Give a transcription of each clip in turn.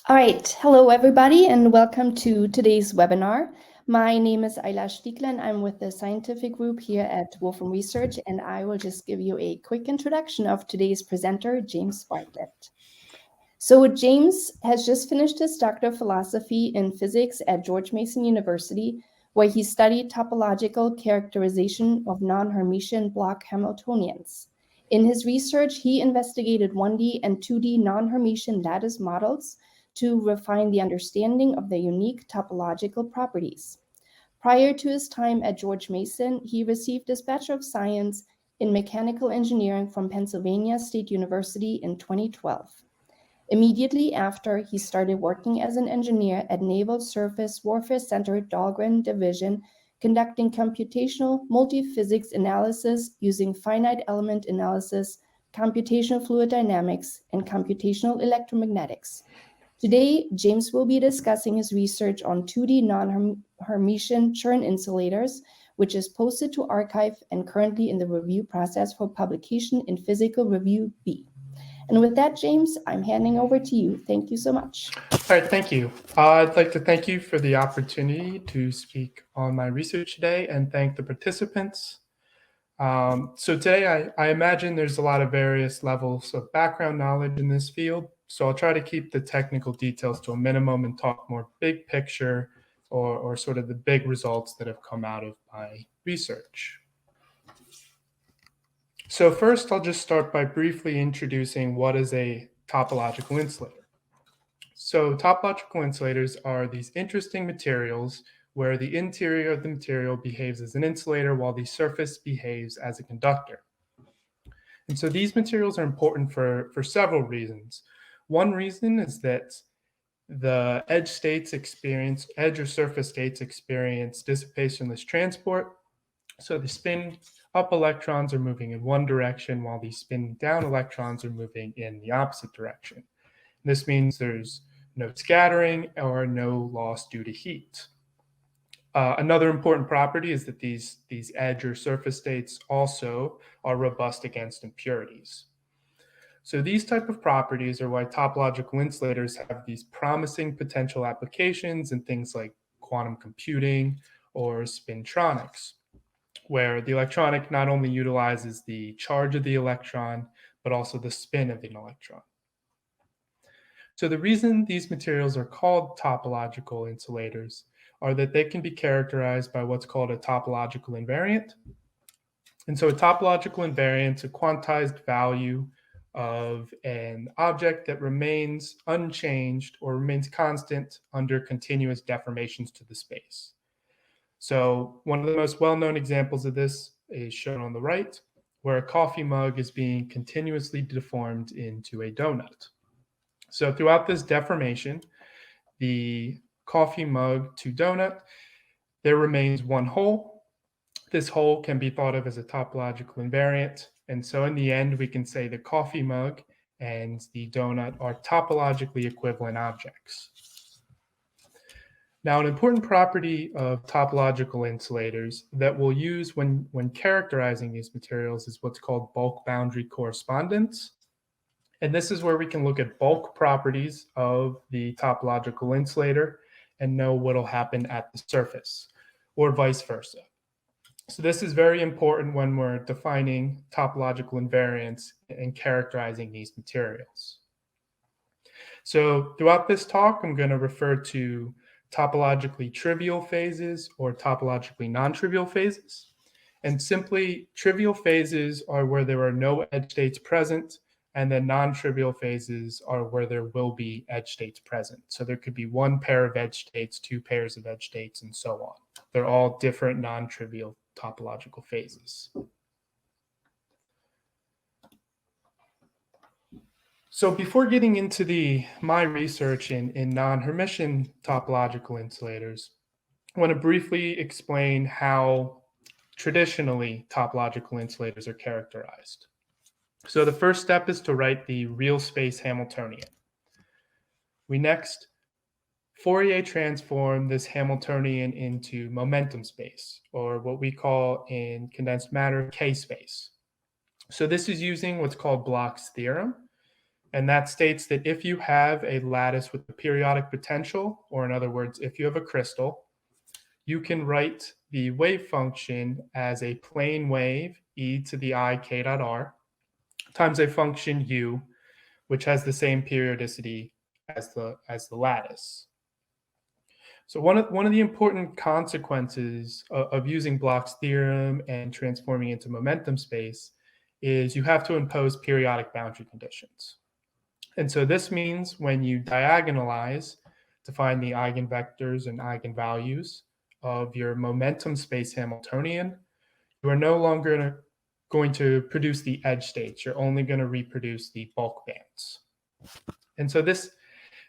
All right, hello everybody and welcome to today's webinar. My name is Ayla Stiegler and I'm with the scientific group here at Wolfram Research, and I will just give you a quick introduction of today's presenter, James Bartlett. So James has just finished his Doctor of Philosophy in Physics at George Mason University, where he studied topological characterization of non-Hermitian block Hamiltonians. In his research, he investigated 1D and 2D non-Hermitian lattice models to refine the understanding of their unique topological properties. Prior to his time at George Mason, he received his Bachelor of Science in Mechanical Engineering from Pennsylvania State University in 2012. Immediately after, he started working as an engineer at Naval Surface Warfare Center Dahlgren Division, conducting computational multiphysics analysis using finite element analysis, computational fluid dynamics, and computational electromagnetics. Today, James will be discussing his research on 2D non-Hermitian Chern insulators, which is posted to arXiv and currently in the review process for publication in Physical Review B. And with that, James, I'm handing over to you. Thank you so much. All right, thank you. I'd like to thank you for the opportunity to speak on my research today and thank the participants. So today, I imagine there's a lot of various levels of background knowledge in this field. So I'll try to keep the technical details to a minimum and talk more big picture or sort of the big results that have come out of my research. So first, I'll just start by briefly introducing what is a topological insulator. So topological insulators are these interesting materials where the interior of the material behaves as an insulator while the surface behaves as a conductor. And so these materials are important for several reasons. One reason is that the edge or surface states experience dissipationless transport. So the spin up electrons are moving in one direction while the spin down electrons are moving in the opposite direction. This means there's no scattering or no loss due to heat. Another important property is that these edge or surface states also are robust against impurities. So these type of properties are why topological insulators have these promising potential applications in things like quantum computing or spintronics, where the electronic not only utilizes the charge of the electron, but also the spin of an electron. So the reason these materials are called topological insulators are that they can be characterized by what's called a topological invariant. And so a topological invariant is a quantized value of an object that remains unchanged or remains constant under continuous deformations to the space. So one of the most well-known examples of this is shown on the right, where a coffee mug is being continuously deformed into a donut. So throughout this deformation, the coffee mug to donut, there remains one hole. This hole can be thought of as a topological invariant. And so in the end, we can say the coffee mug and the donut are topologically equivalent objects. Now, an important property of topological insulators that we'll use when characterizing these materials is what's called bulk boundary correspondence. And this is where we can look at bulk properties of the topological insulator and know what will happen at the surface, or vice versa. So this is very important when we're defining topological invariants and characterizing these materials. So throughout this talk, I'm going to refer to topologically trivial phases or topologically non-trivial phases. And simply, trivial phases are where there are no edge states present, and then non-trivial phases are where there will be edge states present. So there could be one pair of edge states, two pairs of edge states, and so on. They're all different non-trivial topological phases. So before getting into my research in non-Hermitian topological insulators, I want to briefly explain how traditionally topological insulators are characterized. So the first step is to write the real space Hamiltonian. We next Fourier transform this Hamiltonian into momentum space, or what we call in condensed matter K space. So this is using what's called Bloch's theorem. And that states that if you have a lattice with a periodic potential, or in other words, if you have a crystal, you can write the wave function as a plane wave e to the I k dot r times a function u, which has the same periodicity as the lattice. So one of the important consequences of using Bloch's theorem and transforming into momentum space is you have to impose periodic boundary conditions. And so this means when you diagonalize to find the eigenvectors and eigenvalues of your momentum space Hamiltonian, you are no longer going to produce the edge states. You're only going to reproduce the bulk bands. And so this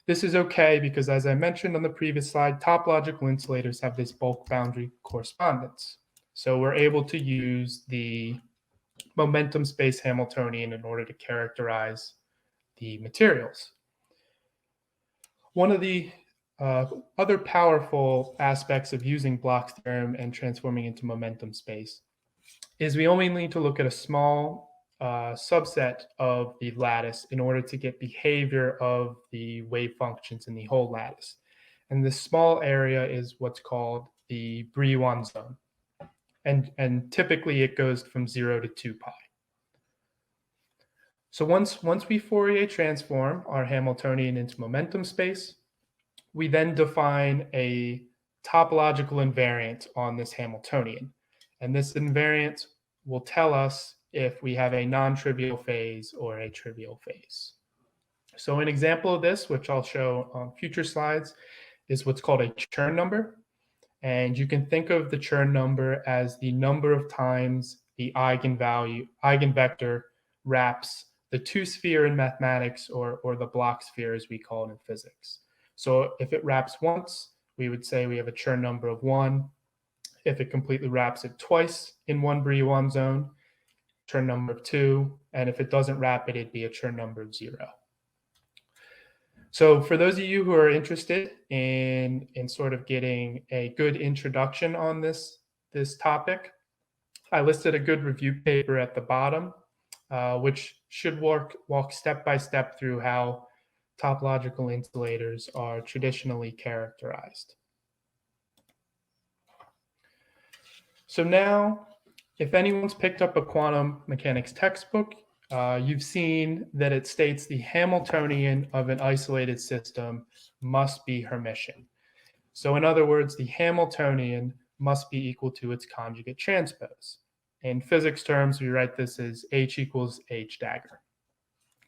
is okay because, as I mentioned on the previous slide, topological insulators have this bulk boundary correspondence. So we're able to use the momentum space Hamiltonian in order to characterize the materials. One of the other powerful aspects of using Bloch's theorem and transforming into momentum space is we only need to look at a small subset of the lattice in order to get behavior of the wave functions in the whole lattice. And this small area is what's called the Brillouin zone. And typically it goes from 0 to 2 pi. So once we Fourier transform our Hamiltonian into momentum space, we then define a topological invariant on this Hamiltonian. And this invariant will tell us if we have a non-trivial phase or a trivial phase. So an example of this, which I'll show on future slides, is what's called a Chern number. And you can think of the Chern number as the number of times the eigenvector wraps the two-sphere in mathematics, or the Bloch sphere as we call it in physics. So if it wraps once, we would say we have a Chern number of 1. If it completely wraps it twice in one Brillouin zone, Chern number of 2. And if it doesn't wrap it, it'd be a Chern number of 0. So for those of you who are interested in sort of getting a good introduction on this topic, I listed a good review paper at the bottom, which should walk step by step through how topological insulators are traditionally characterized. So now, if anyone's picked up a quantum mechanics textbook, you've seen that it states the Hamiltonian of an isolated system must be Hermitian. So in other words, the Hamiltonian must be equal to its conjugate transpose. In physics terms, we write this as H equals H dagger.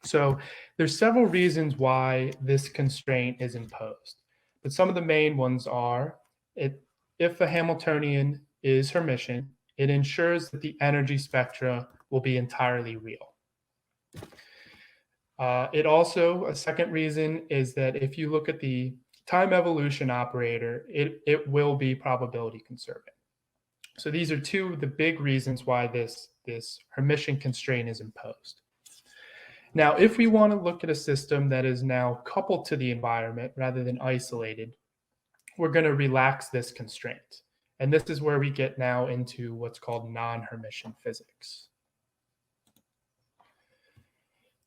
So there's several reasons why this constraint is imposed. But some of the main ones are, if a Hamiltonian is Hermitian, it ensures that the energy spectra will be entirely real. It also, a second reason is that if you look at the time evolution operator, it will be probability conserving. So these are two of the big reasons why this Hermitian constraint is imposed. Now, if we want to look at a system that is now coupled to the environment rather than isolated, we're going to relax this constraint. And this is where we get now into what's called non-Hermitian physics.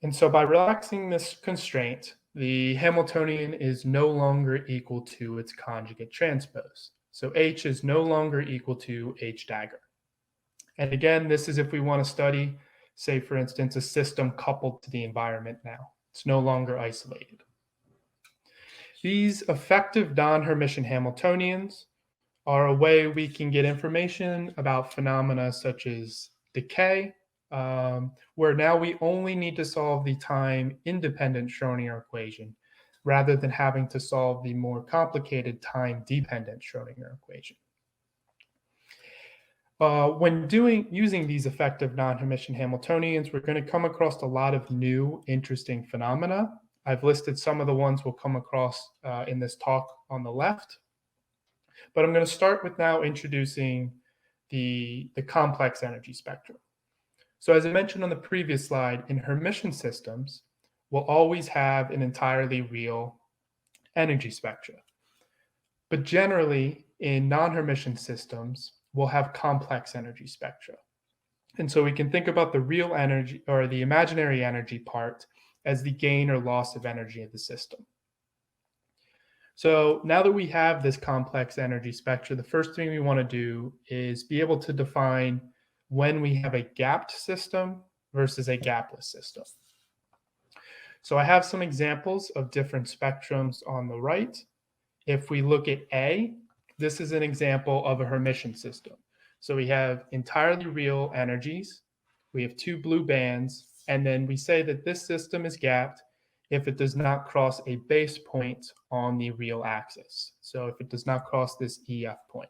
And so by relaxing this constraint, the Hamiltonian is no longer equal to its conjugate transpose. So H is no longer equal to H dagger. And again, this is if we want to study, say, for instance, a system coupled to the environment now. It's no longer isolated. These effective non-Hermitian Hamiltonians are a way we can get information about phenomena such as decay, where now we only need to solve the time-independent Schrodinger equation rather than having to solve the more complicated time-dependent Schrodinger equation. When using these effective non-Hermitian Hamiltonians, we're going to come across a lot of new, interesting phenomena. I've listed some of the ones we'll come across in this talk on the left. But I'm going to start with now introducing the complex energy spectrum. So as I mentioned on the previous slide, in Hermitian systems, we'll always have an entirely real energy spectra. But generally, in non-Hermitian systems, we'll have complex energy spectra. And so we can think about the real energy or the imaginary energy part as the gain or loss of energy of the system. So now that we have this complex energy spectra, the first thing we want to do is be able to define when we have a gapped system versus a gapless system. So I have some examples of different spectrums on the right. If we look at A, this is an example of a Hermitian system. So we have entirely real energies, we have two blue bands, and then we say that this system is gapped if it does not cross a base point on the real axis. So if it does not cross this EF point.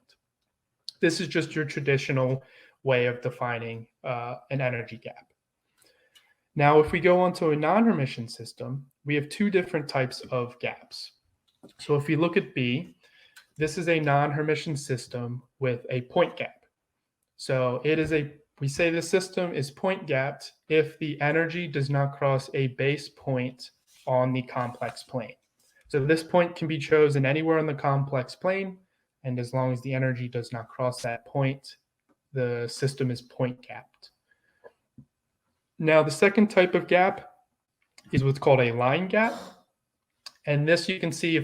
This is just your traditional way of defining an energy gap. Now, if we go on to a non-Hermitian system, we have two different types of gaps. So if we look at B, this is a non-Hermitian system with a point gap. So we say the system is point gapped if the energy does not cross a base point on the complex plane. So this point can be chosen anywhere on the complex plane, and as long as the energy does not cross that point, the system is point gapped. Now, the second type of gap is what's called a line gap. And this you can see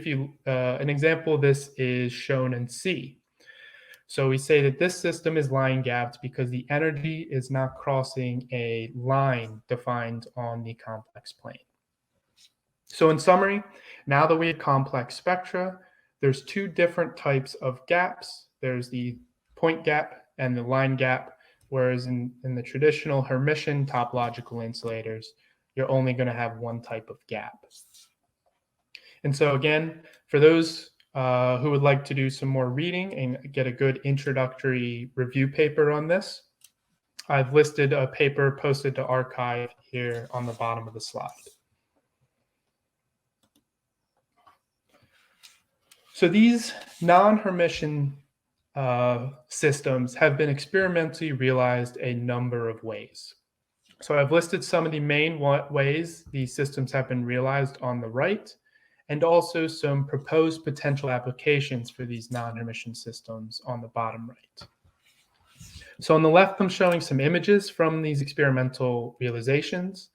an example of this is shown in C. So we say that this system is line gapped because the energy is not crossing a line defined on the complex plane. So in summary, now that we have complex spectra, there's two different types of gaps. There's the point gap and the line gap, whereas in the traditional Hermitian topological insulators, you're only going to have one type of gap. And so again, for those who would like to do some more reading and get a good introductory review paper on this, I've listed a paper posted to arXiv here on the bottom of the slide. So these non-Hermitian systems have been experimentally realized a number of ways. So I've listed some of the main ways these systems have been realized on the right, and also some proposed potential applications for these non-Hermitian systems on the bottom right. So on the left, I'm showing some images from these experimental realizations.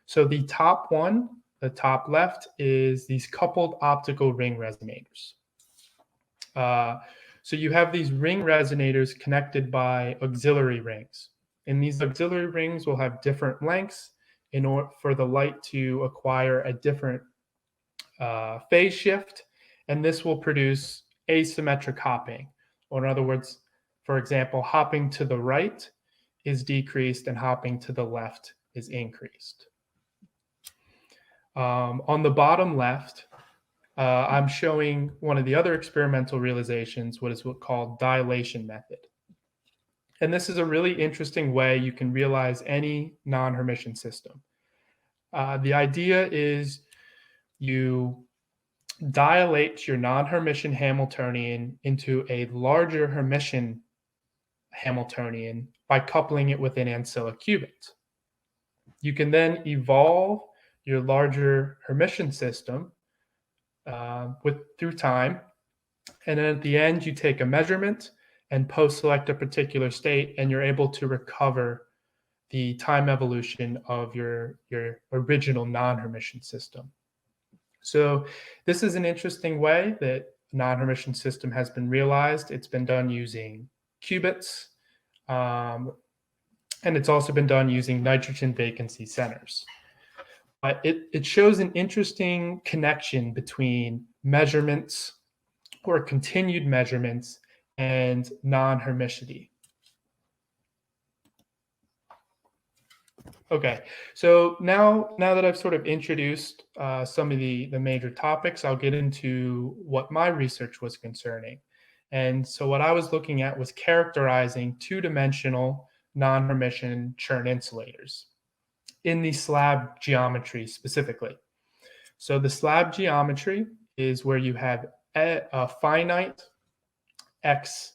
So the top one, the top left, is these coupled optical ring resonators. So you have these ring resonators connected by auxiliary rings. And these auxiliary rings will have different lengths in order for the light to acquire a different phase shift, and this will produce asymmetric hopping. Or in other words, for example, hopping to the right is decreased and hopping to the left is increased. On the bottom left, I'm showing one of the other experimental realizations, what is called dilation method. And this is a really interesting way you can realize any non-Hermitian system. The idea is you dilate your non-Hermitian Hamiltonian into a larger Hermitian Hamiltonian by coupling it with an ancilla qubit. You can then evolve your larger Hermitian system through time, and then at the end you take a measurement and post-select a particular state, and you're able to recover the time evolution of your original non-Hermitian system. So this is an interesting way that non-Hermitian system has been realized. It's been done using qubits, and it's also been done using nitrogen vacancy centers. But it shows an interesting connection between measurements or continued measurements and non-Hermicity. Okay, so now that I've sort of introduced some of the major topics, I'll get into what my research was concerning. And so what I was looking at was characterizing two-dimensional non-Hermitian Chern insulators in the slab geometry specifically. So the slab geometry is where you have a finite x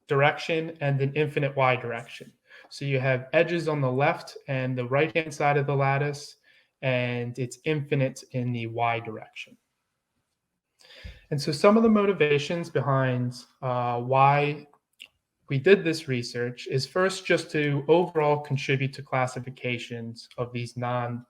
direction and an infinite y direction. So you have edges on the left and the right-hand side of the lattice, and it's infinite in the y direction. And so some of the motivations behind why we did this research is first just to overall contribute to classifications of these non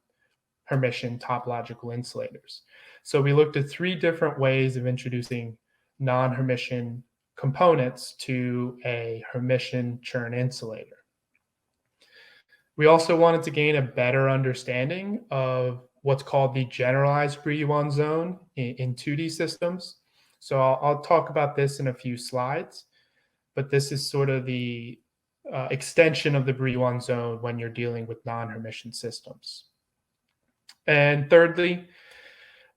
non-Hermitian topological insulators. So we looked at 3 different ways of introducing non-Hermitian components to a Hermitian Chern insulator. We also wanted to gain a better understanding of what's called the generalized Brillouin zone in 2D systems. So I'll talk about this in a few slides, but this is sort of the extension of the Brillouin zone when you're dealing with non-Hermitian systems. And thirdly,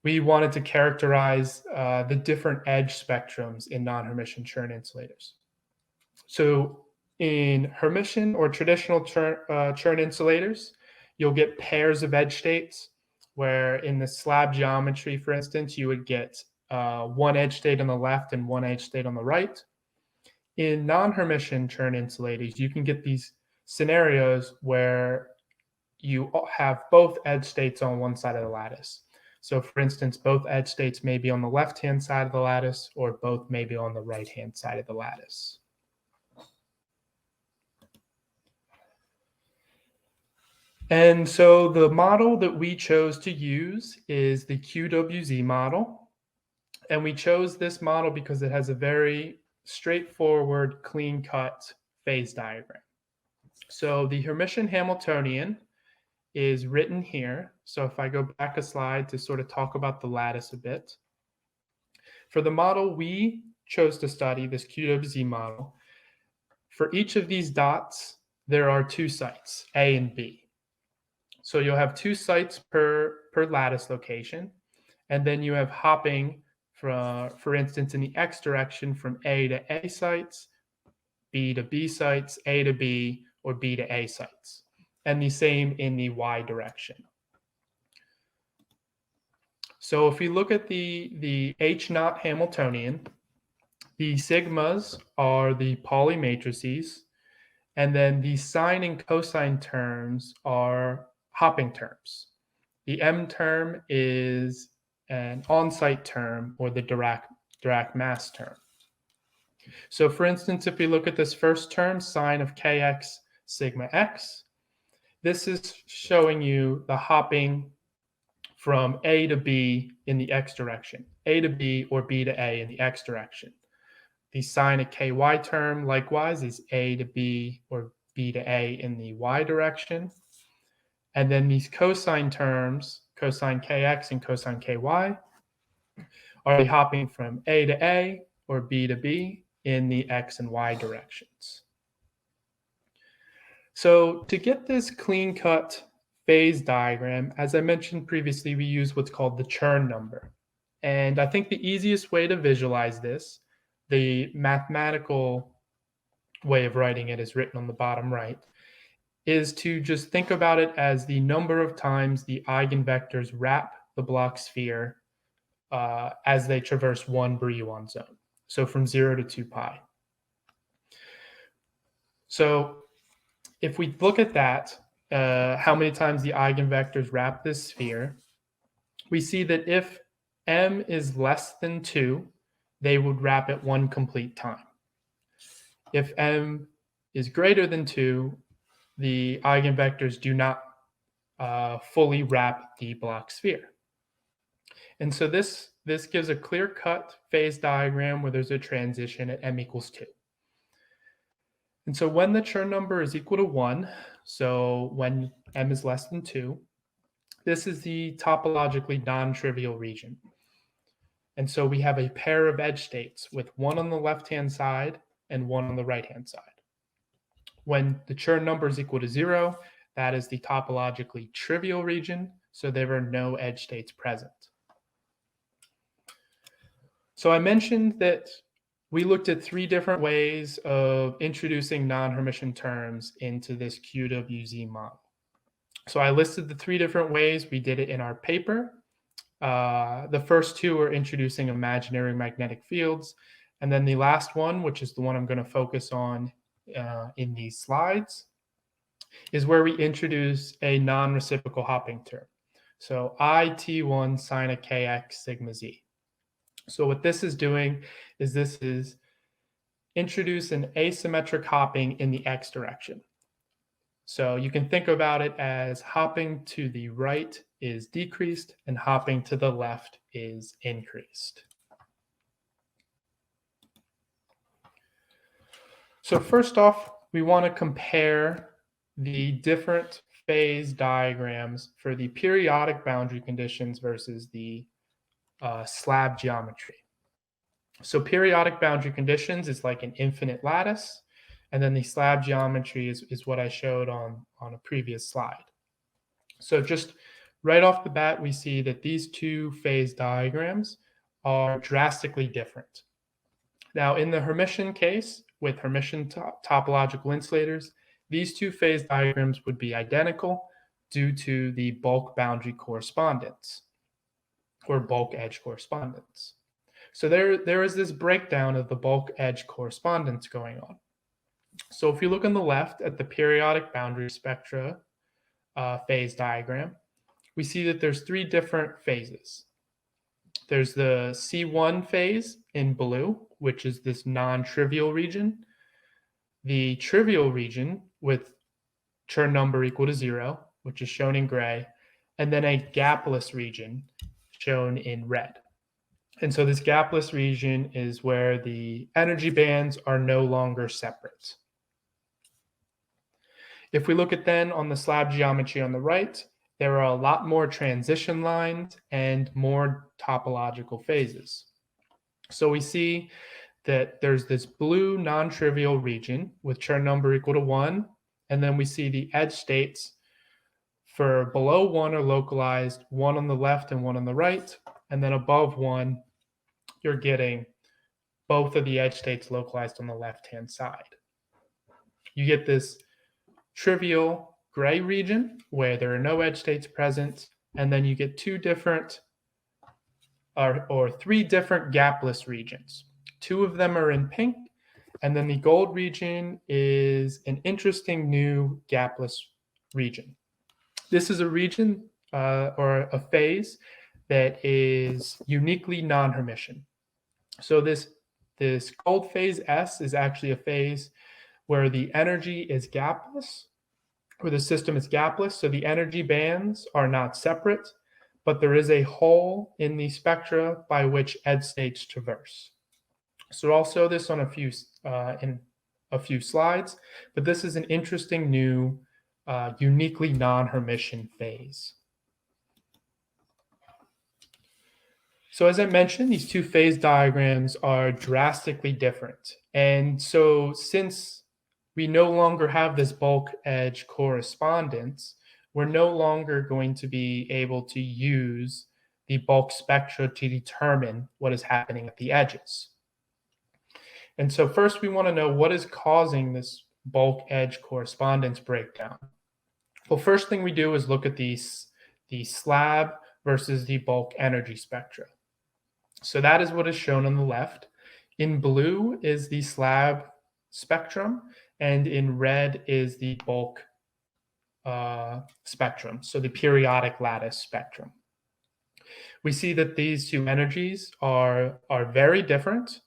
we wanted to characterize the different edge spectrums in non-Hermitian Chern insulators. So in Hermitian or traditional Chern insulators, you'll get pairs of edge states, where in the slab geometry, for instance, you would get one edge state on the left and one edge state on the right. In non-Hermitian Chern insulators, you can get these scenarios where you have both edge states on one side of the lattice. So for instance, both edge states may be on the left-hand side of the lattice, or both may be on the right-hand side of the lattice. And so the model that we chose to use is the QWZ model. And we chose this model because it has a very straightforward, clean-cut phase diagram. So the Hermitian Hamiltonian is written here. So if I go back a slide to sort of talk about the lattice a bit. For the model we chose to study, this QWZ model, for each of these dots, there are 2 sites, A and B. So you'll have 2 sites per lattice location, and then you have hopping for instance, in the X direction from A to A sites, B to B sites, A to B, or B to A sites, and the same in the Y direction. So if we look at the H0 Hamiltonian, the sigmas are the Pauli matrices, and then the sine and cosine terms are hopping terms. The M term is an on-site term, or the Dirac mass term. So for instance, if we look at this first term, sine of kx sigma x, this is showing you the hopping from A to B in the x direction, A to B or B to A in the x direction. The sine of ky term, likewise, is A to B or B to A in the y direction. And then these cosine terms, cosine kx and cosine ky, are hopping from A to A or B to B in the x and y directions. So to get this clean-cut phase diagram, as I mentioned previously, we use what's called the Chern number. And I think the easiest way to visualize this, the mathematical way of writing it is written on the bottom right, is to just think about it as the number of times the eigenvectors wrap the block sphere as they traverse one Brillouin zone. So from 0 to 2 pi. So if we look at that, how many times the eigenvectors wrap this sphere, we see that if m is less than 2, they would wrap it one complete time. If m is greater than 2, the eigenvectors do not fully wrap the block sphere. And so this gives a clear-cut phase diagram where there's a transition at m equals 2. And so when the Chern number is equal to 1, so when m is less than 2, this is the topologically non-trivial region. And so we have a pair of edge states with one on the left-hand side and one on the right-hand side. When the Chern number is equal to 0, that is the topologically trivial region, so there are no edge states present. So I mentioned that we looked at 3 different ways of introducing non-Hermitian terms into this QWZ model. So I listed the 3 different ways we did it in our paper. The first 2 are introducing imaginary magnetic fields. And then the last one, which is the one I'm going to focus on in these slides, is where we introduce a non-reciprocal hopping term. So IT1 sine of kx sigma z. So what this is doing is this is introduce an asymmetric hopping in the x direction. So you can think about it as hopping to the right is decreased and hopping to the left is increased. So first off, we want to compare the different phase diagrams for the periodic boundary conditions versus the slab geometry. So periodic boundary conditions is like an infinite lattice, and then the slab geometry is what I showed on a previous slide. So just right off the bat, we see that these two phase diagrams are drastically different. Now, in the Hermitian case, with Hermitian topological insulators, these two phase diagrams would be identical due to the bulk boundary correspondence or bulk edge correspondence. So there is this breakdown of the bulk edge correspondence going on. So if you look on the left at the periodic boundary spectra phase diagram, we see that there's three different phases. There's the C1 phase in blue, which is this non-trivial region, the trivial region with Chern number equal to 0, which is shown in gray, and then a gapless region shown in red. And so this gapless region is where the energy bands are no longer separate. If we look at then on the slab geometry on the right, there are a lot more transition lines and more topological phases. So we see that there's this blue non-trivial region with Chern number equal to 1, and then we see the edge states for below 1 are localized, 1 on the left and 1 on the right, and then above 1, you're getting both of the edge states localized on the left-hand side. You get this trivial gray region where there are no edge states present, and then you get two different or three different gapless regions. Two of them are in pink, and then the gold region is an interesting new gapless region. This is a region or a phase that is uniquely non-Hermitian. So this gold phase S is actually a phase where the energy is gapless, where the system is gapless, so the energy bands are not separate, but there is a hole in the spectra by which edge states traverse. So I'll show this on in a few slides, but this is an interesting new, uniquely non-Hermitian phase. So as I mentioned, these two phase diagrams are drastically different. And so since we no longer have this bulk edge correspondence, we're no longer going to be able to use the bulk spectra to determine what is happening at the edges. And so first we want to know what is causing this bulk edge correspondence breakdown. Well, first thing we do is look at the slab versus the bulk energy spectra. So that is what is shown on the left. In blue is the slab spectrum, and in red is the bulk spectrum, so the periodic lattice spectrum. We see that these two energies are very different.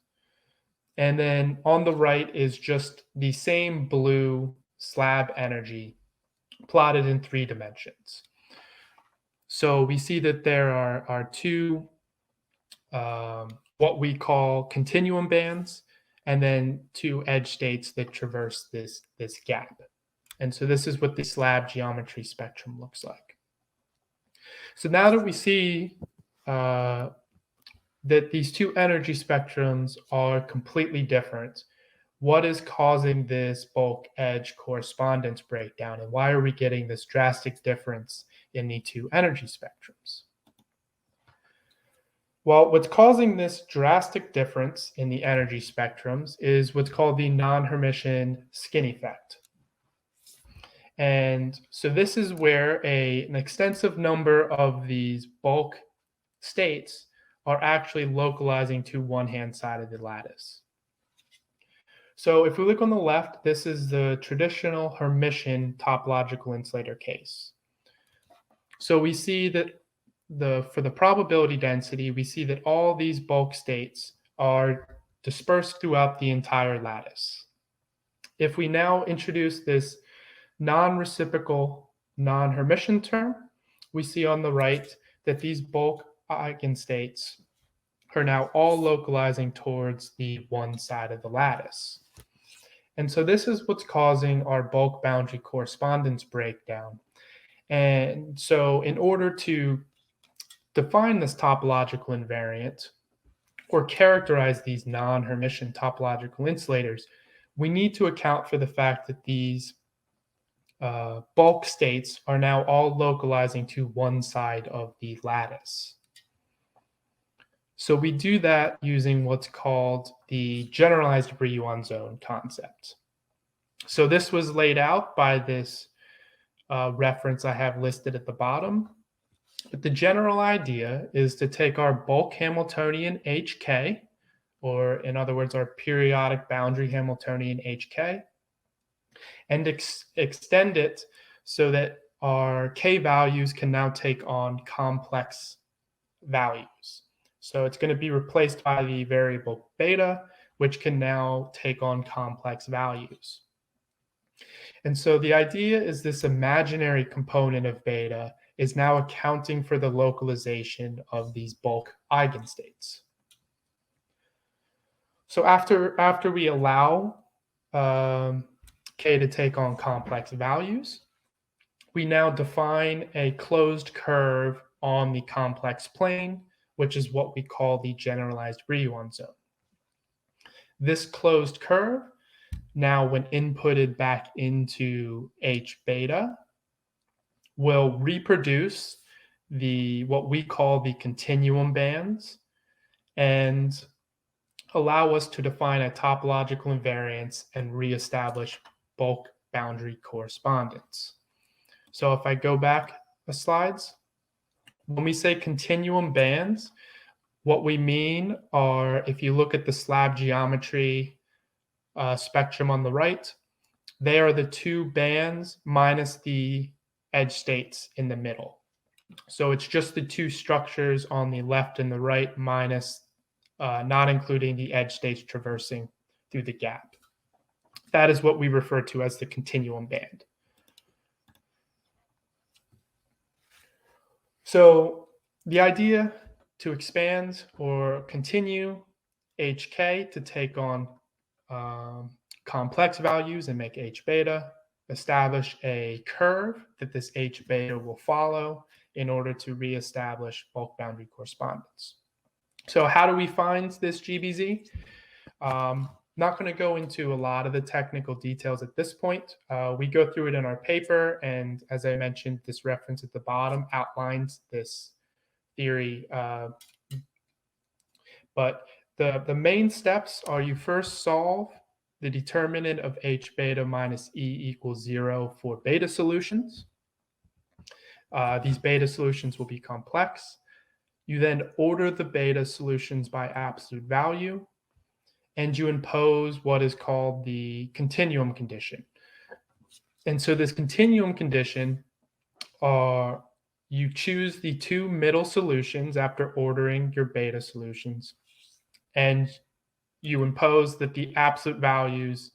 And then on the right is just the same blue slab energy plotted in 3 dimensions. So we see that there are two what we call continuum bands, and then two edge states that traverse this gap. And so this is what the slab geometry spectrum looks like. So now that we see that these two energy spectrums are completely different, what is causing this bulk edge correspondence breakdown, and why are we getting this drastic difference in the two energy spectrums? Well, what's causing this drastic difference in the energy spectrums is what's called the non-Hermitian skin effect. And so this is where an extensive number of these bulk states are actually localizing to one hand side of the lattice. So if we look on the left, this is the traditional Hermitian topological insulator case. So we see that for the probability density, we see that all these bulk states are dispersed throughout the entire lattice. If we now introduce this non-reciprocal, non-Hermitian term, we see on the right that these bulk eigenstates are now all localizing towards the one side of the lattice. And so this is what's causing our bulk boundary correspondence breakdown. And so in order to define this topological invariant or characterize these non-Hermitian topological insulators, we need to account for the fact that these bulk states are now all localizing to one side of the lattice. So we do that using what's called the generalized Brillouin zone concept. So this was laid out by this reference I have listed at the bottom. But the general idea is to take our bulk Hamiltonian HK, or in other words, our periodic boundary Hamiltonian HK, and extend it so that our K values can now take on complex values. So it's going to be replaced by the variable beta, which can now take on complex values. And so the idea is this imaginary component of beta is now accounting for the localization of these bulk eigenstates. So after we allow K to take on complex values, we now define a closed curve on the complex plane, which is what we call the generalized Brillouin zone. This closed curve, now when inputted back into H beta, will reproduce what we call the continuum bands and allow us to define a topological invariance and reestablish bulk boundary correspondence. So if I go back a slides, when we say continuum bands, what we mean are, if you look at the slab geometry spectrum on the right, they are the two bands minus the edge states in the middle. So it's just the two structures on the left and the right minus not including the edge states traversing through the gap. That is what we refer to as the continuum band. So the idea to expand or continue HK to take on complex values and make H beta, establish a curve that this H beta will follow in order to reestablish bulk boundary correspondence. So how do we find this GBZ? Not going to go into a lot of the technical details at this point. We go through it in our paper, and as I mentioned, this reference at the bottom outlines this theory. But the main steps are you first solve the determinant of H beta minus E equals 0 for beta solutions. These beta solutions will be complex. You then order the beta solutions by absolute value, and you impose what is called the continuum condition. And so this continuum condition, you choose the two middle solutions after ordering your beta solutions, and you impose that the absolute values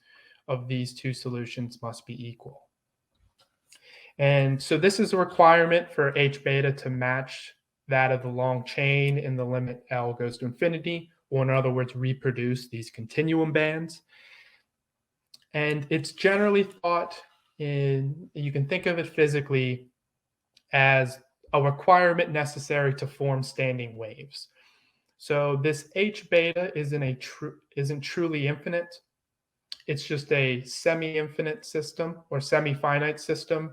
of these two solutions must be equal. And so this is a requirement for H beta to match that of the long chain in the limit L goes to infinity, or in other words, reproduce these continuum bands. And it's generally thought you can think of it physically as a requirement necessary to form standing waves. So this H beta isn't truly infinite. It's just a semi-infinite system or semi-finite system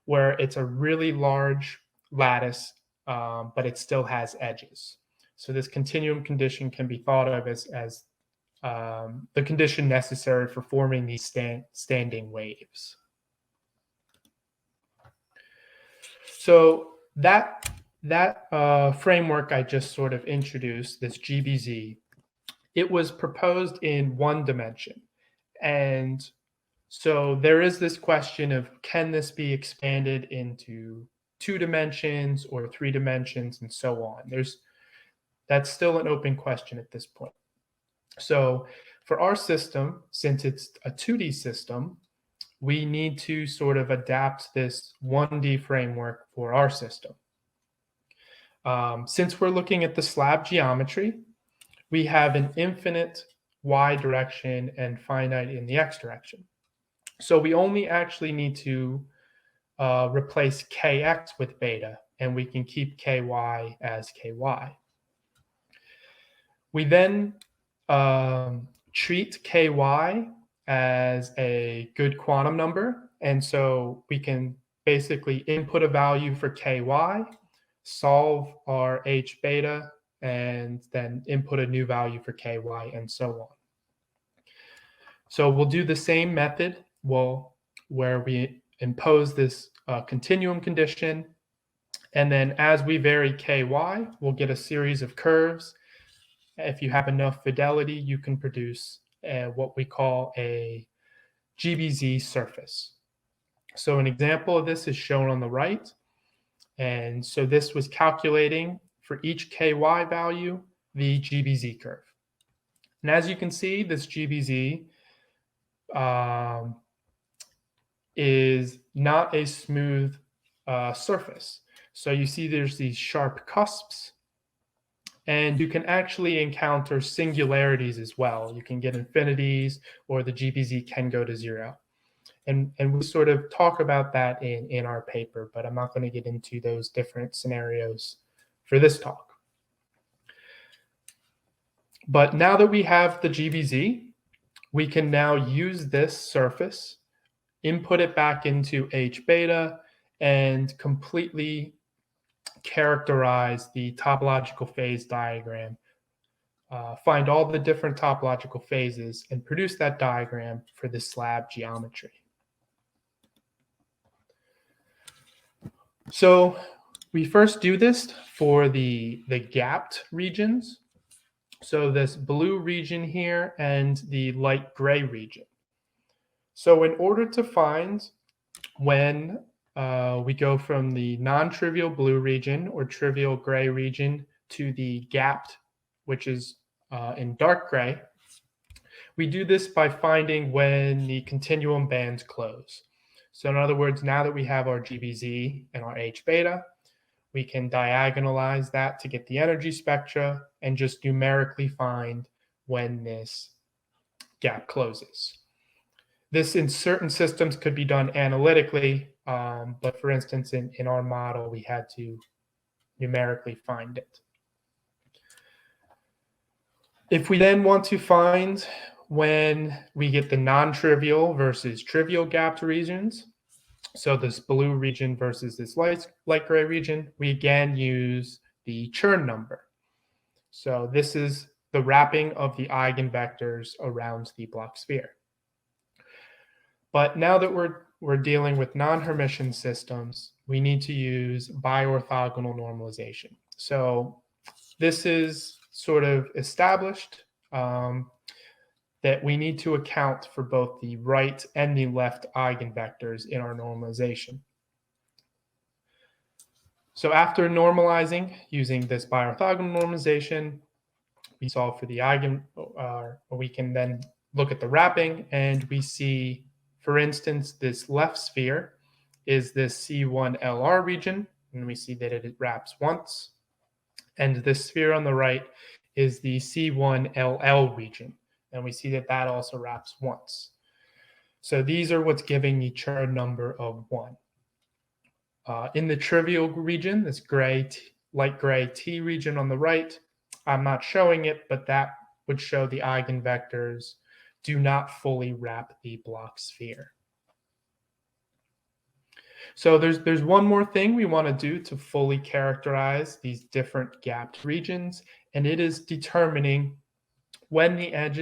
where it's a really large lattice, but it still has edges. So this continuum condition can be thought of as the condition necessary for forming these standing waves. So that framework I just sort of introduced, this GBZ, it was proposed in one dimension. And so there is this question of, can this be expanded into 2 dimensions or 3 dimensions and so on? That's still an open question at this point. So for our system, since it's a 2D system, we need to sort of adapt this 1D framework for our system. Since we're looking at the slab geometry, we have an infinite y direction and finite in the x direction. So we only actually need to replace kx with beta, and we can keep ky as ky. We then treat ky as a good quantum number, and so we can basically input a value for ky, solve our h beta, and then input a new value for ky, and so on. So we'll do the same method where we impose this continuum condition, and then as we vary ky, we'll get a series of curves. If you have enough fidelity, you can produce what we call a GBZ surface. So an example of this is shown on the right. And so this was calculating for each ky value, the GBZ curve. And as you can see, this GBZ is not a smooth surface. So you see there's these sharp cusps, and you can actually encounter singularities as well. You can get infinities, or the GBZ can go to 0. And we sort of talk about that in our paper, but I'm not going to get into those different scenarios for this talk. But now that we have the GBZ, we can now use this surface, input it back into H beta, and completely characterize the topological phase diagram, find all the different topological phases, and produce that diagram for the slab geometry. So we first do this for the gapped regions. So this blue region here and the light gray region. So in order to find when we go from the non-trivial blue region or trivial gray region to the gapped, which is in dark gray, we do this by finding when the continuum bands close. So in other words, now that we have our GBZ and our H beta, we can diagonalize that to get the energy spectra and just numerically find when this gap closes. This in certain systems could be done analytically, but for instance, in our model, we had to numerically find it. If we then want to find when we get the non-trivial versus trivial gapped regions, so this blue region versus this light gray region, we again use the Chern number. So this is the wrapping of the eigenvectors around the block sphere. But now that we're dealing with non-Hermitian systems, we need to use biorthogonal normalization. So this is sort of established that we need to account for both the right and the left eigenvectors in our normalization. So after normalizing using this biorthogonal normalization, we solve for the we can then look at the wrapping, and we see, for instance, this left sphere is this C1LR region, and we see that it wraps once. And this sphere on the right is the C1LL region, and we see that that also wraps once. So these are what's giving the Chern number of 1. In the trivial region, this light gray T region on the right, I'm not showing it, but that would show the eigenvectors do not fully wrap the block sphere. So there's one more thing we want to do to fully characterize these different gapped regions, and it is determining when the edge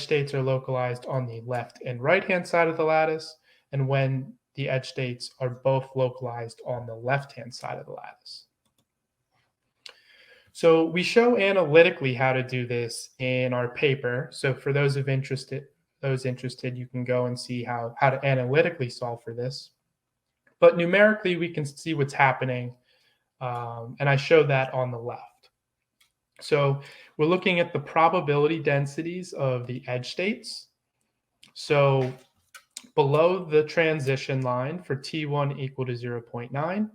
states are localized on the left and right-hand side of the lattice, and when the edge states are both localized on the left-hand side of the lattice. So we show analytically how to do this in our paper. So for those interested, you can go and see how to analytically solve for this. But numerically, we can see what's happening, and I show that on the left. So we're looking at the probability densities of the edge states. So below the transition line for T1 equal to 0.9,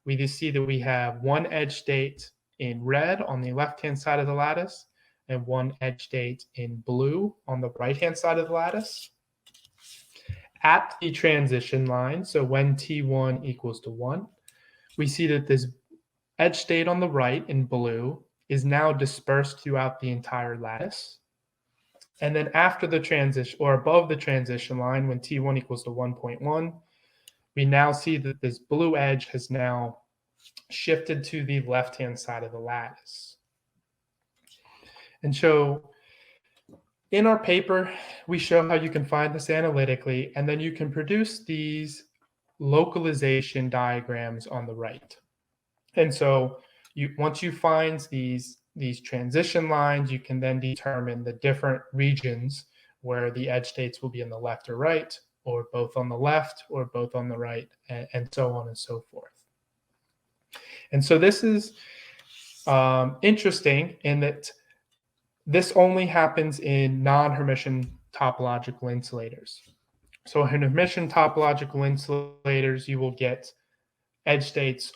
we just see that we have one edge state in red on the left-hand side of the lattice and one edge state in blue on the right-hand side of the lattice. At the transition line, so when T1 equals to 1, we see that this edge state on the right in blue is now dispersed throughout the entire lattice. And then after the transition, or above the transition line, when T1 equals to 1.1, we now see that this blue edge has now shifted to the left-hand side of the lattice. And so in our paper, we show how you can find this analytically, and then you can produce these localization diagrams on the right. And so once you find these transition lines, you can then determine the different regions where the edge states will be in the left or right, or both on the left or both on the right, and so on and so forth. And so this is interesting in that this only happens in non-Hermitian topological insulators. So in Hermitian topological insulators, you will get edge states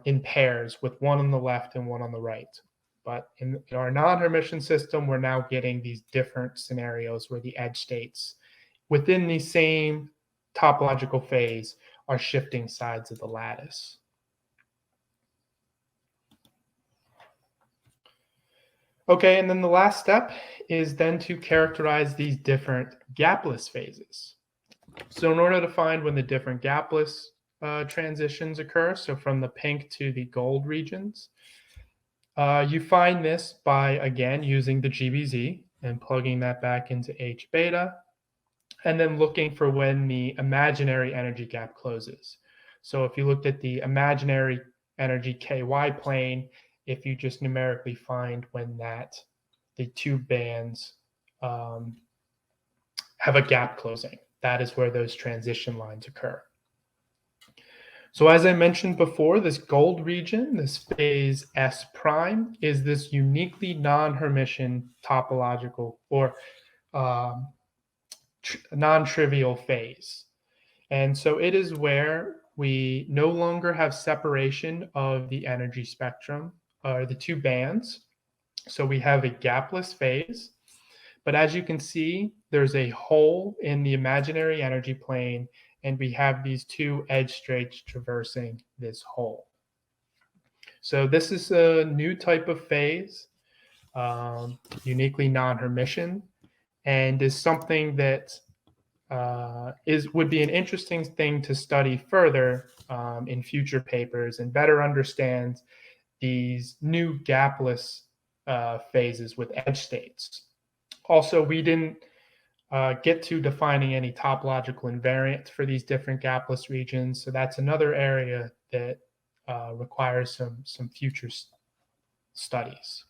in pairs with one on the left and one on the right. But in our non-Hermitian system, we're now getting these different scenarios where the edge states within the same topological phase are shifting sides of the lattice. Okay, and then the last step is then to characterize these different gapless phases. So in order to find when the different gapless transitions occur, so from the pink to the gold regions, you find this by, again, using the GBZ and plugging that back into H beta, and then looking for when the imaginary energy gap closes. So if you looked at the imaginary energy KY plane, if you just numerically find when the two bands have a gap closing, that is where those transition lines occur. So as I mentioned before, this gold region, this phase S prime, is this uniquely non-Hermitian topological or non-trivial phase. And so it is where we no longer have separation of the energy spectrum, or the two bands. So we have a gapless phase. But as you can see, there's a hole in the imaginary energy plane, and we have these two edge straits traversing this hole. So this is a new type of phase, uniquely non-Hermitian, and is something that would be an interesting thing to study further in future papers and better understand these new gapless phases with edge states. Also, we didn't get to defining any topological invariant for these different gapless regions, so that's another area that requires some future studies.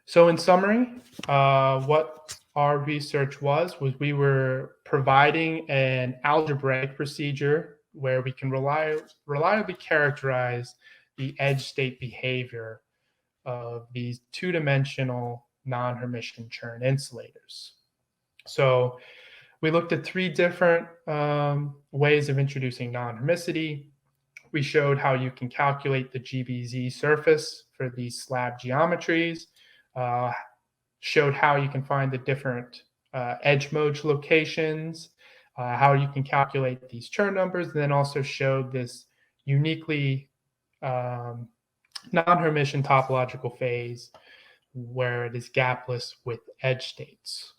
So in summary, what our research was we were providing an algebraic procedure where we can reliably characterize the edge state behavior of these two-dimensional non-Hermitian Chern insulators. So we looked at three different ways of introducing non-Hermicity. We showed how you can calculate the GBZ surface for these slab geometries, showed how you can find the different edge mode locations, how you can calculate these Chern numbers, and then also showed this uniquely non-Hermitian topological phase where it is gapless with edge states.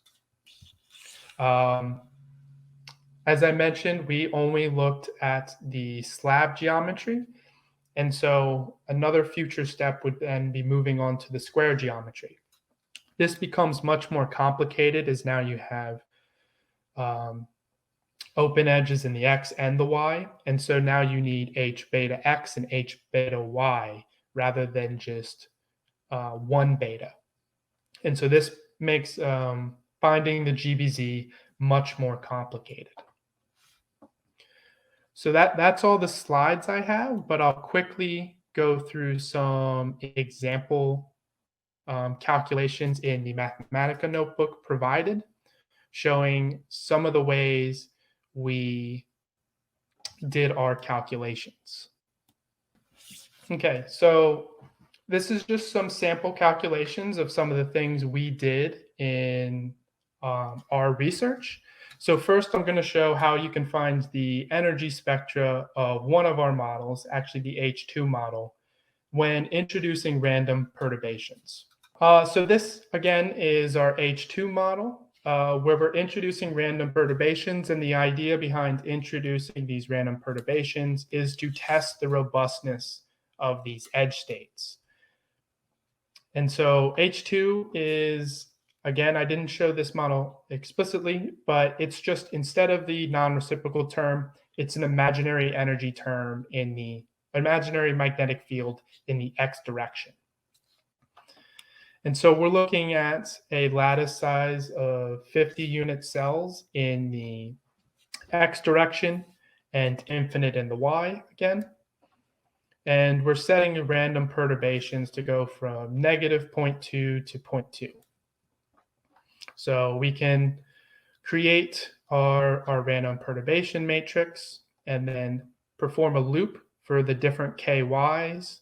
As I mentioned, we only looked at the slab geometry. And so another future step would then be moving on to the square geometry. This becomes much more complicated as now you have open edges in the X and the Y. And so now you need H beta X and H beta Y rather than just one beta. And so this makes finding the GBZ much more complicated. So that's all the slides I have, but I'll quickly go through some example calculations in the Mathematica notebook provided. showing some of the ways we did our calculations. Okay, so this is just some sample calculations of some of the things we did in our research. So first, I'm going to show how you can find the energy spectra of one of our models, actually the H2 model, when introducing random perturbations. So this, again, is our H2 model, where we're introducing random perturbations. And the idea behind introducing these random perturbations is to test the robustness of these edge states. And so H2 is, again, I didn't show this model explicitly, but it's just, instead of the non-reciprocal term, it's an imaginary energy term in the imaginary magnetic field in the x direction. And so we're looking at a lattice size of 50 unit cells in the x direction and infinite in the y again. And we're setting the random perturbations to go from negative 0.2 to 0.2. So we can create our random perturbation matrix and then perform a loop for the different ky's,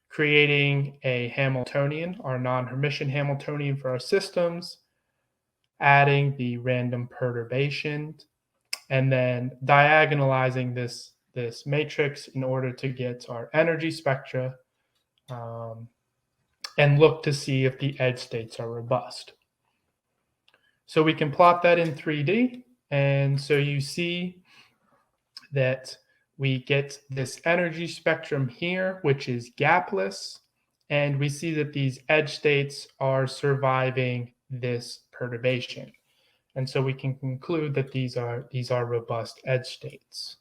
creating a Hamiltonian, our non-Hermitian Hamiltonian for our systems, adding the random perturbation, and then diagonalizing this matrix in order to get our energy spectra, and look to see if the edge states are robust. So we can plot that in 3D. And so you see that we get this energy spectrum here, which is gapless. And we see that these edge states are surviving this perturbation. And so we can conclude that these are robust edge states.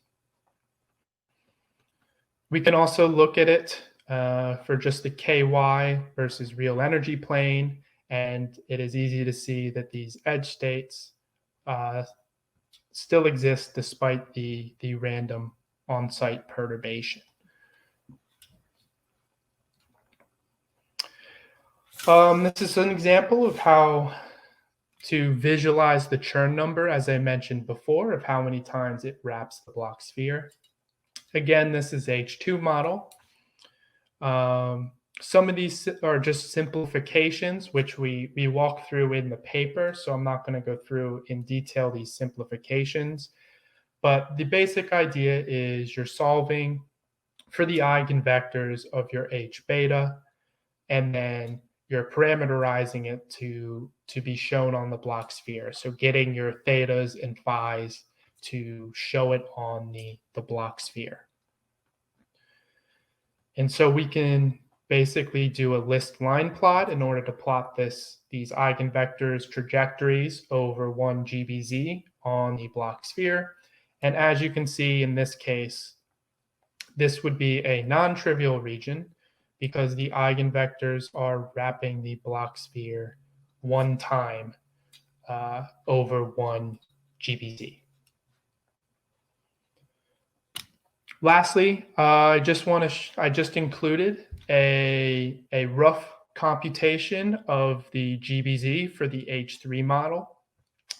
We can also look at it for just the KY versus real energy plane. And it is easy to see that these edge states still exist despite the random on-site perturbation. This is an example of how to visualize the Chern number, as I mentioned before, of how many times it wraps the Bloch sphere. Again, this is H2 model. Some of these are just simplifications, which we walk through in the paper, so I'm not going to go through in detail these simplifications. But the basic idea is you're solving for the eigenvectors of your H beta, and then you're parameterizing it to be shown on the Bloch sphere. So getting your thetas and phis to show it on the Bloch sphere. And so we can basically do a list line plot in order to plot these eigenvectors trajectories over 1 GBZ on the Bloch sphere. And as you can see in this case, this would be a non-trivial region because the eigenvectors are wrapping the Bloch sphere one time over 1 GBZ. Lastly, I just included a rough computation of the GBZ for the H3 model.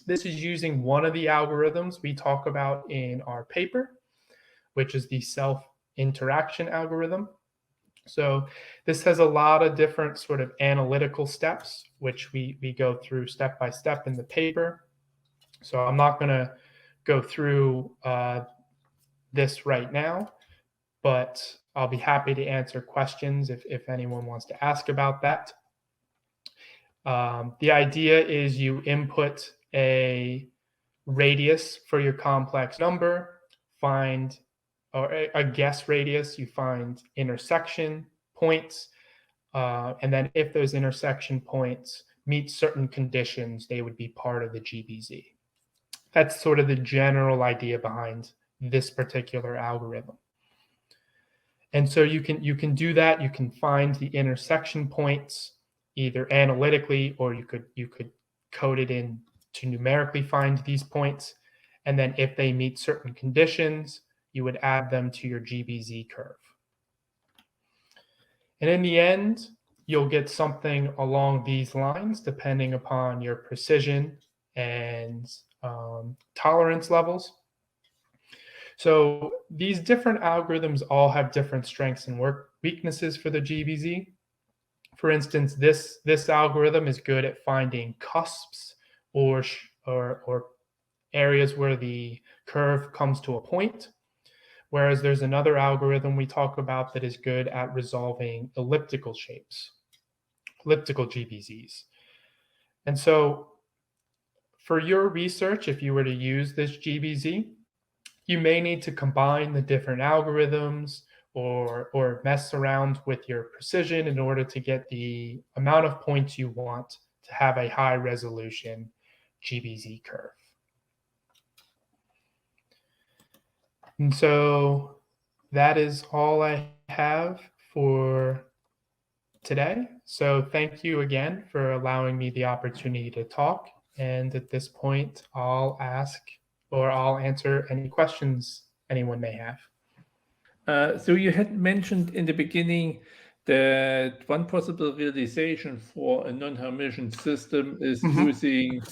This is using one of the algorithms we talk about in our paper, which is the self-interaction algorithm. So this has a lot of different sort of analytical steps, which we go through step by step in the paper. So I'm not going to go through this right now, but I'll be happy to answer questions if anyone wants to ask about that. The idea is you input a radius for your complex number, find or a guess radius, you find intersection points, and then if those intersection points meet certain conditions, they would be part of the GBZ. That's sort of the general idea behind this particular algorithm. And so you can do that. You can find the intersection points either analytically, or you could code it in to numerically find these points. And then if they meet certain conditions, you would add them to your GBZ curve. And in the end, you'll get something along these lines depending upon your precision and tolerance levels. So these different algorithms all have different strengths and weaknesses for the GBZ. For instance, this algorithm is good at finding cusps or areas where the curve comes to a point, whereas there's another algorithm we talk about that is good at resolving elliptical shapes, elliptical GBZs. And so for your research, if you were to use this GBZ, you may need to combine the different algorithms or mess around with your precision in order to get the amount of points you want to have a high resolution GBZ curve. And so that is all I have for today. So thank you again for allowing me the opportunity to talk. And at this point, I'll answer any questions anyone may have. So you had mentioned in the beginning that one possible realization for a non-Hermitian system is using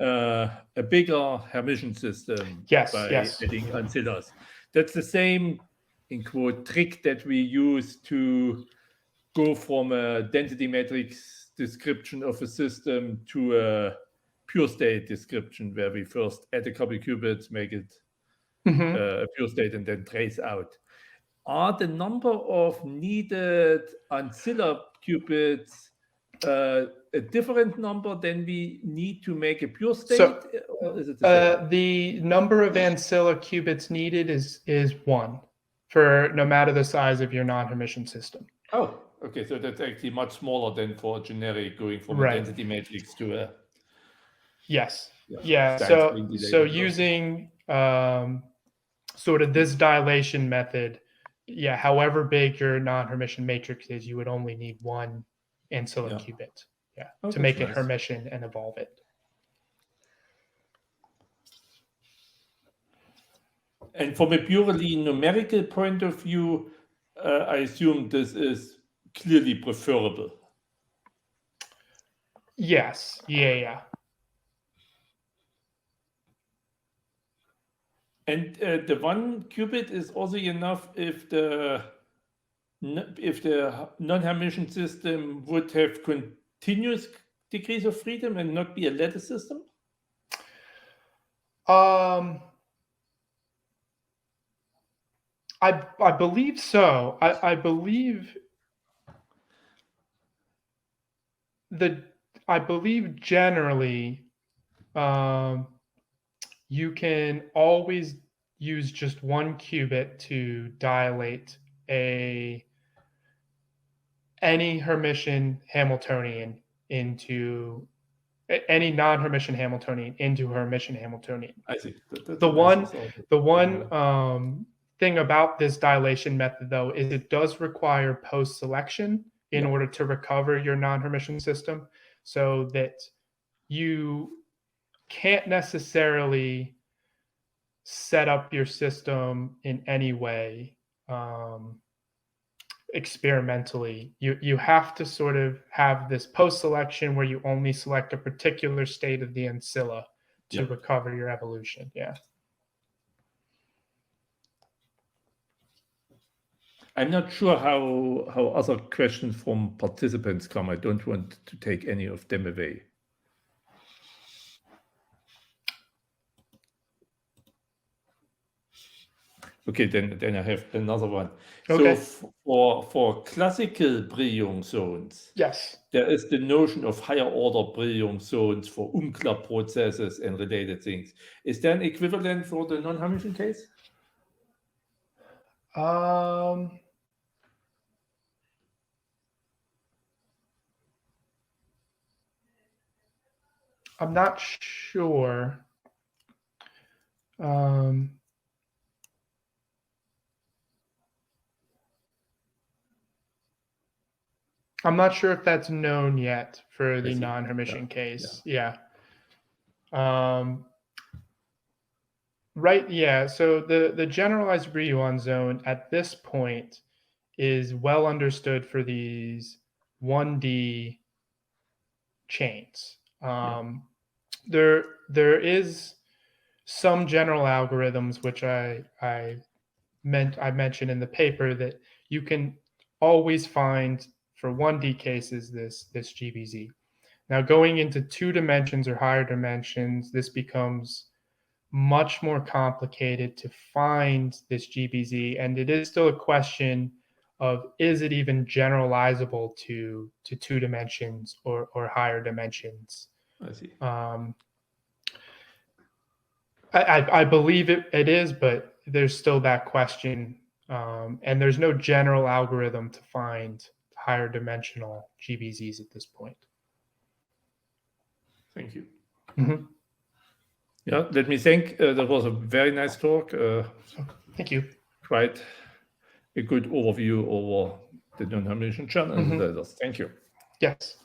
a bigger Hermitian system by adding ancillars. That's the same, in quote, trick that we use to go from a density matrix description of a system to a pure state description, where we first add a couple qubits, make it a pure state, and then trace out. Are the number of needed ancillar qubits a different number than we need to make a pure state? Or is it the same? The number of ancillar qubits needed is 1 for no matter the size of your non-Hermitian system. Oh, okay. So that's actually much smaller than for generic going from a density matrix to a... Yes. Yeah. So using sort of this dilation method, however big your non-Hermitian matrix is, you would only need 1 ancillar qubit to make it Hermitian and evolve it. And from a purely numerical point of view, I assume this is clearly preferable. Yes. Yeah. And the 1 qubit is also enough if the non-Hermitian system would have continuous degrees of freedom and not be a lattice system? I believe so. I believe generally you can always use just 1 qubit to dilate any Hermitian Hamiltonian into any non-Hermitian Hamiltonian into Hermitian Hamiltonian. I see. The one thing about this dilation method, though, is it does require post-selection in order to recover your non-Hermitian system, so that you can't necessarily set up your system in any way experimentally. You have to sort of have this post-selection where you only select a particular state of the ancilla to recover your evolution. Yeah. I'm not sure how other questions from participants come. I don't want to take any of them away. Okay, then I have another one. Okay. So for classical Brillouin zones, there is the notion of higher order Brillouin zones for unclear processes and related things. Is there an equivalent for the non-Hermitian case? I'm not sure. I'm not sure if that's known yet for the non-Hermitian case. Yeah. Right. Yeah. So the generalized Brillouin zone at this point is well understood for these 1D chains. There is some general algorithms which I mentioned in the paper that you can always find for 1D cases this GBZ. Now going into 2 dimensions or higher dimensions, this becomes much more complicated to find this GBZ, and it is still a question of is it even generalizable to 2 dimensions or higher dimensions. I see. I believe it is, but there's still that question, and there's no general algorithm to find higher dimensional GBZs at this point. Thank you. Mm-hmm. Yeah, let me thank. That was a very nice talk. Thank you. Quite a good overview over the non-Hermitian Chern insulators. Thank you. Yes.